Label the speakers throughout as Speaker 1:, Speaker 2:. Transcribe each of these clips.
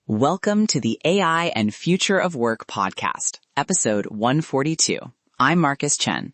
Speaker 1: Welcome to the AI and Future of Work podcast, episode 142. I'm Marcus Chen.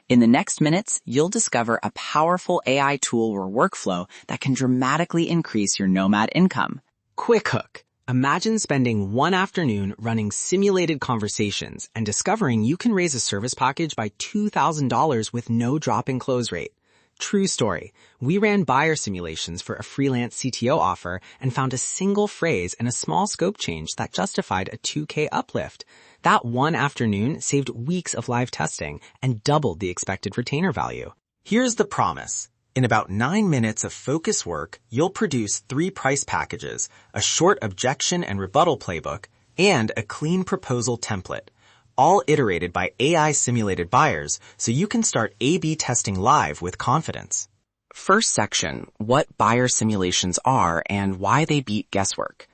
Speaker 1: In the next minutes, you'll discover a powerful AI tool or workflow that can dramatically increase your Nomad income.
Speaker 2: Quick hook. Imagine spending one afternoon running simulated conversations and discovering you can raise a service package by $2,000 with no drop in close rate. True story. We ran buyer simulations for a freelance CTO offer and found a single phrase and a small scope change that justified a $2,000 uplift. That one afternoon saved weeks of live testing and doubled the expected retainer value.
Speaker 3: Here's the promise. In about 9 minutes of focus work, you'll produce 3 price packages, a short objection and rebuttal playbook, and a clean proposal template, all iterated by AI simulated buyers so you can start A/B testing live with confidence.
Speaker 1: First section, what buyer simulations are and why they beat guesswork.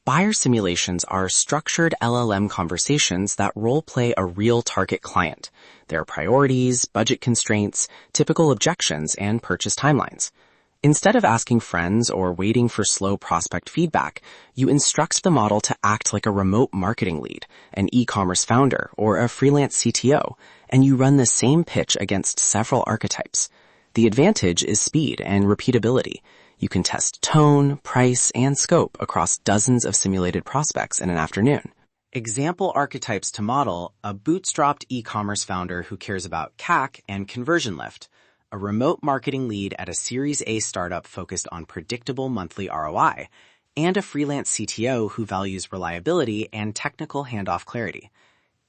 Speaker 1: Buyer simulations are structured LLM conversations that role-play a real target client, their priorities, budget constraints, typical objections, and purchase timelines. Instead of asking friends or waiting for slow prospect feedback, you instruct the model to act like a remote marketing lead, an e-commerce founder, or a freelance CTO, and you run the same pitch against several archetypes. The advantage is speed and repeatability. You can test tone, price, and scope across dozens of simulated prospects in an afternoon.
Speaker 3: Example archetypes to model: a bootstrapped e-commerce founder who cares about CAC and conversion lift, a remote marketing lead at a Series A startup focused on predictable monthly ROI, and a freelance CTO who values reliability and technical handoff clarity.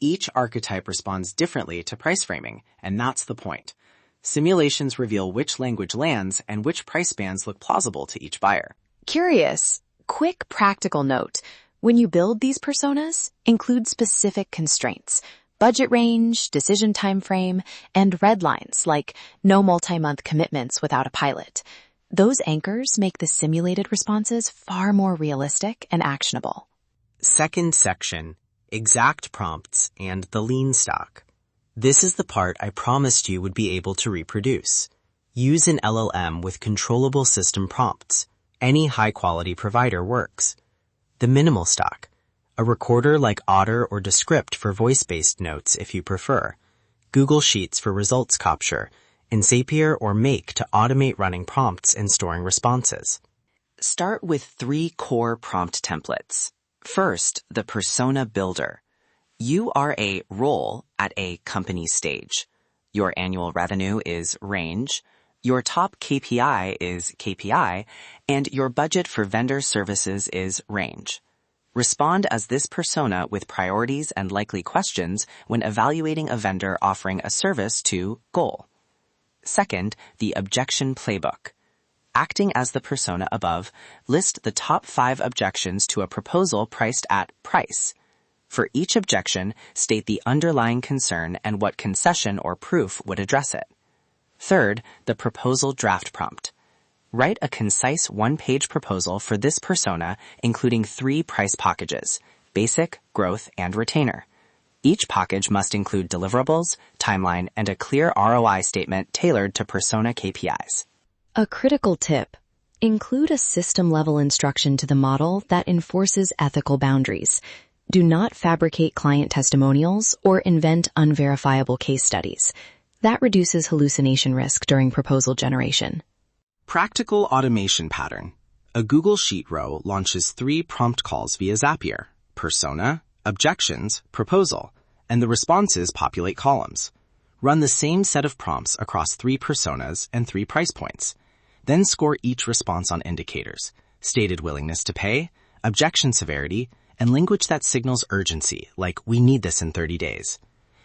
Speaker 3: Each archetype responds differently to price framing, and that's the point. Simulations reveal which language lands and which price bands look plausible to each buyer.
Speaker 4: Curious, quick practical note. When you build these personas, include specific constraints: budget range, decision time frame, and red lines like no multi-month commitments without a pilot. Those anchors make the simulated responses far more realistic and actionable.
Speaker 3: Second section, exact prompts and the lean stock. This is the part I promised you would be able to reproduce. Use an LLM with controllable system prompts. Any high-quality provider works. The minimal stock. A recorder like Otter or Descript for voice-based notes if you prefer. Google Sheets for results capture. And Zapier or Make to automate running prompts and storing responses.
Speaker 1: Start with 3 core prompt templates. First, the persona builder. You are a role at a company stage. Your annual revenue is range. Your top KPI is KPI, and your budget for vendor services is range. Respond as this persona with priorities and likely questions when evaluating a vendor offering a service to goal. Second, the objection playbook. Acting as the persona above, list the top 5 objections to a proposal priced at price. For each objection, state the underlying concern and what concession or proof would address it. Third, the proposal draft prompt. Write a concise 1-page proposal for this persona, including 3 price packages: basic, growth, and retainer. Each package must include deliverables, timeline, and a clear ROI statement tailored to persona KPIs.
Speaker 4: A critical tip: include a system-level instruction to the model that enforces ethical boundaries. Do not fabricate client testimonials or invent unverifiable case studies. That reduces hallucination risk during proposal generation.
Speaker 3: Practical automation pattern. A Google Sheet row launches 3 prompt calls via Zapier: persona, objections, proposal, and the responses populate columns. Run the same set of prompts across 3 personas and 3 price points. Then score each response on indicators: stated willingness to pay, objection severity, and language that signals urgency, like "we need this in 30 days."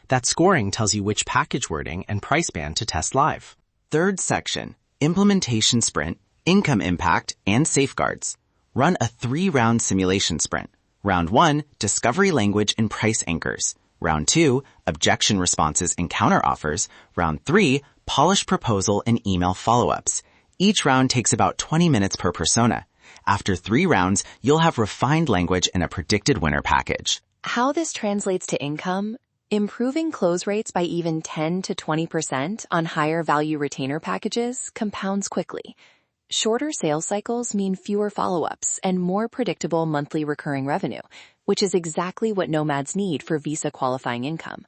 Speaker 3: That scoring tells you which package wording and price band to test live. Third section, implementation sprint, income impact, and safeguards. Run a 3-round simulation sprint. Round 1, discovery language and price anchors. Round 2, objection responses and counteroffers. Round 3, polish proposal and email follow-ups. Each round takes about 20 minutes per persona. After 3 rounds, you'll have refined language and a predicted winner package.
Speaker 4: How this translates to income? Improving close rates by even 10 to 20% on higher value retainer packages compounds quickly. Shorter sales cycles mean fewer follow-ups and more predictable monthly recurring revenue, which is exactly what nomads need for visa qualifying income.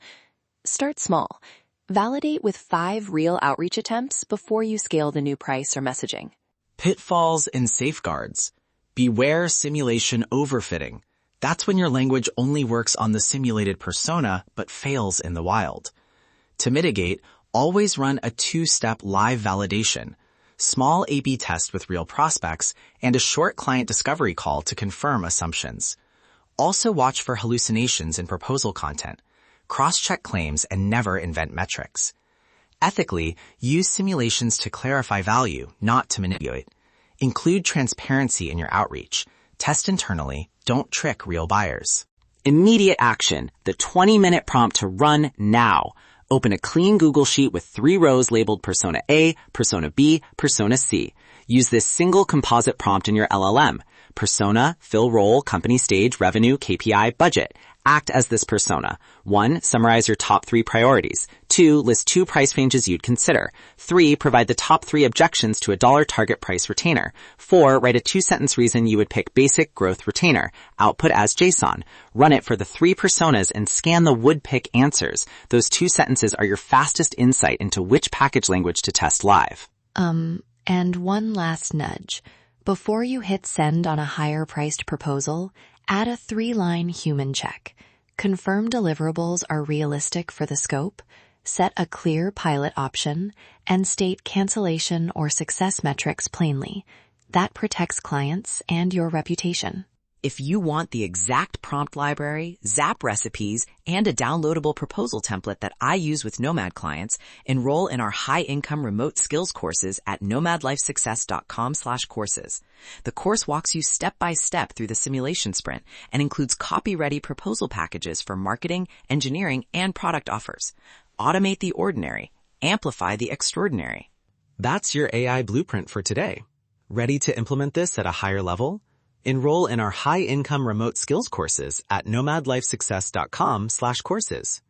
Speaker 4: Start small. Validate with 5 real outreach attempts before you scale the new price or messaging.
Speaker 2: Pitfalls and safeguards. Beware simulation overfitting. That's when your language only works on the simulated persona but fails in the wild. To mitigate, always run a 2-step live validation, small A/B test with real prospects, and a short client discovery call to confirm assumptions. Also watch for hallucinations in proposal content. Cross-check claims and never invent metrics. Ethically, use simulations to clarify value, not to manipulate. Include transparency in your outreach. Test internally. Don't trick real buyers. Immediate action. The 20-minute prompt to run now. Open a clean Google Sheet with 3 rows labeled Persona A, Persona B, Persona C. Use this single composite prompt in your LLM. Persona, fill role, company stage, revenue, KPI, budget. Act as this persona. 1. Summarize your top 3 priorities. 2. List 2 price ranges you'd consider. 3. Provide the top 3 objections to a dollar target price retainer. 4. Write a 2-sentence reason you would pick basic growth retainer. Output as JSON. Run it for the 3 personas and scan the would-pick answers. Those 2 sentences are your fastest insight into which package language to test live.
Speaker 4: And one last nudge. Before you hit send on a higher-priced proposal, add a 3-line human check. Confirm deliverables are realistic for the scope, set a clear pilot option, and state cancellation or success metrics plainly. That protects clients and your reputation.
Speaker 1: If you want the exact prompt library, Zap recipes, and a downloadable proposal template that I use with Nomad clients, enroll in our high-income remote skills courses at nomadlifesuccess.com/courses. The course walks you step by step through the simulation sprint and includes copy-ready proposal packages for marketing, engineering, and product offers. Automate the ordinary. Amplify the extraordinary.
Speaker 2: That's your AI blueprint for today. Ready to implement this at a higher level? Enroll in our high-income remote skills courses at nomadlifesuccess.com/courses.